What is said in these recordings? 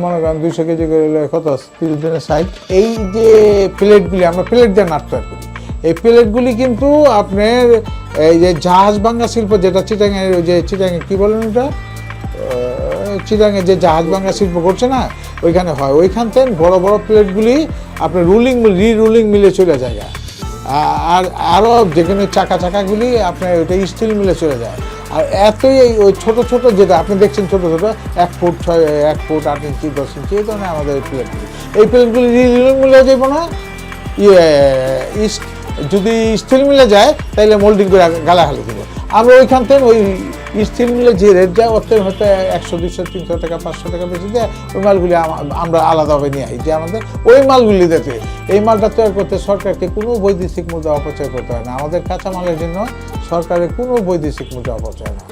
মনে করেন 200 কেজি করে কত 30 দিনের সাইজ। এই যে প্লেটগুলি আমরা প্লেট দিয়ে নাট তৈরি করি, এই প্লেটগুলি কিন্তু আপনার এই যে জাহাজ ভাঙা শিল্প, যেটা চিটাঙের ওই যে চিটাঙে কী বলেন ওটা, চিটাঙে যে জাহাজ ভাঙা শিল্প করছে না, ওইখানে হয়। ওইখান থেকে বড় বড় প্লেটগুলি আপনার রুলিং মিলে চলে যায়। আর আরও যেখানে চাকাগুলি আপনার ওইটা স্টিল মিলে চলে যায়। আর এতই ওই ছোটো ছোটো যেটা আপনি দেখছেন ছোটো ছোটো 1 ফুট 8 ইঞ্চি 10 ইঞ্চি এই ধরনের আমাদের এই প্লেটগুলি রুলিং মিলে যাব না। যদি স্টিল মিলে যায় তাহলে মোল্ডিং করে গালাগালি দেবো আমরা। ওইখান থেকে ওই স্টিল মিলে যে রেট যায় ওর থেকে হয়তো 100 200 300 টাকা 500 টাকা বেশি দেয়। ওই মালগুলি আমরা আলাদাভাবে নিয়ে আসি যে আমাদের ওই মালগুলি দিতে। এই মালটা তৈরি করতে সরকারকে কোনো বৈদেশিক মুদ্রা অপচয় করতে হয় না। আমাদের কাঁচামালের জন্য সরকারের কোনো বৈদেশিক মুদ্রা অপচয় না।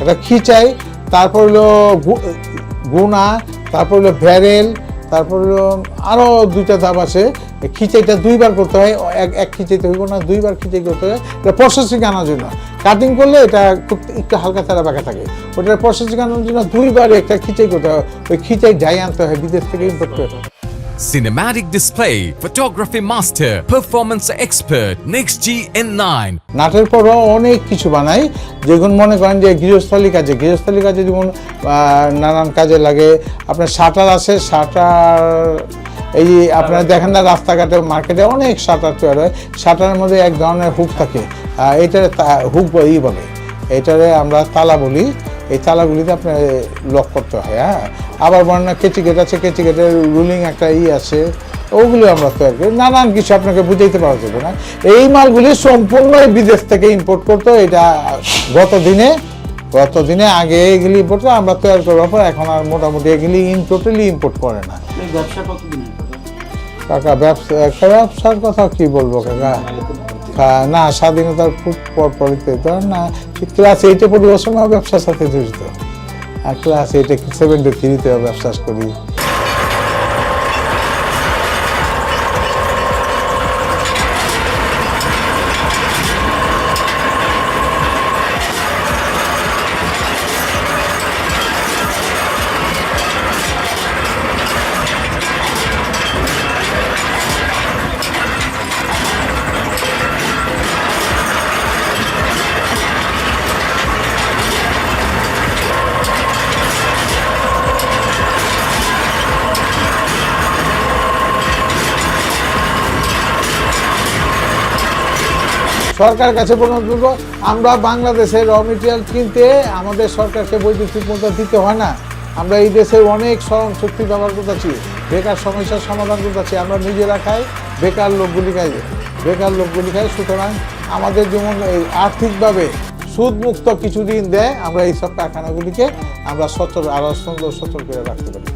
এটা খিচাই, তারপর হলো গুনা, তারপর হলো ব্যারেল, তারপর হলো আরও 2টা ধাপ আছে। খিচাইটা 2বার করতে হয়, এক খিচাইতে হইব না, 2বার খিচাই করতে হয়। এটা প্রসেসিং আনার জন্য, কাটিং করলে এটা খুব একটু হালকা তারা বাঁকা থাকে। ওটার প্রসেসিং আনার জন্য 2বার একটা খিচাই করতে হয়। ওই খিচাই যাই আনতে হয়, বিদেশ থেকে ইম্পোর্ট করতে হয়। Cinematic display, photography master, performance expert, NextG N9. নাটের পরও অনেক কিছু বানাই, যেগুলো মনে করেন যে গৃহস্থলী কাজে যেমন নানান কাজে লাগে। আপনার শাটার আছে, শাটার এই আপনারা দেখেন না রাস্তাঘাটে মার্কেটে অনেক শাটার তৈরি হয়। শাটারের মধ্যে এক ধরনের হুক থাকে, এইটারে হুক বলে, এইটারে আমরা তালা বলি। এই তালাগুলিতে আপনার লক করতে হয়। আবার বর্ণনা কেচি গেট আছে, কেচি গেটের রুলিং একটা আছে, ওগুলো আমরা তৈরি করি। নানান কিছু আপনাকে বুঝাইতে পারা যাবে না। এই মালগুলি সম্পূর্ণই বিদেশ থেকে ইম্পোর্ট করতো। এটা গত দিনে আগে এগুলি ইম্পোর্ট করে আমরা তৈরি করার পর এখন আর মোটামুটি এগুলি টোটালি ইম্পোর্ট করে না। কাকা ব্যবসার কথা কি বলবো কাকা, না স্বাধীনতার খুব পরপরই ধর না ক্লাস 8-এ পড়ি ওর সময় ব্যবসার সাথে জড়িত। আর ক্লাস 8-এ 73-তে ব্যবসা করি। সরকার কাছে অনুরোধ, আমরা বাংলাদেশের র মেটেরিয়াল কিনতে আমাদের সরকারকে বৈদেশিক মুদ্রা দিতে হয় না। আমরা এই দেশের অনেক শ্রম শক্তি ব্যবহার করতেছি, বেকার সমস্যার সমাধান করতেছি। আমরা নিজেরা খাই, বেকার লোকগুলি খাই। সুতরাং আমাদের যেমন এই আর্থিকভাবে সুদমুক্ত কিছু ঋণ দেয়, আমরা এইসব কারখানাগুলিকে আমরা আরও সুন্দর সচল করে রাখতে পারি।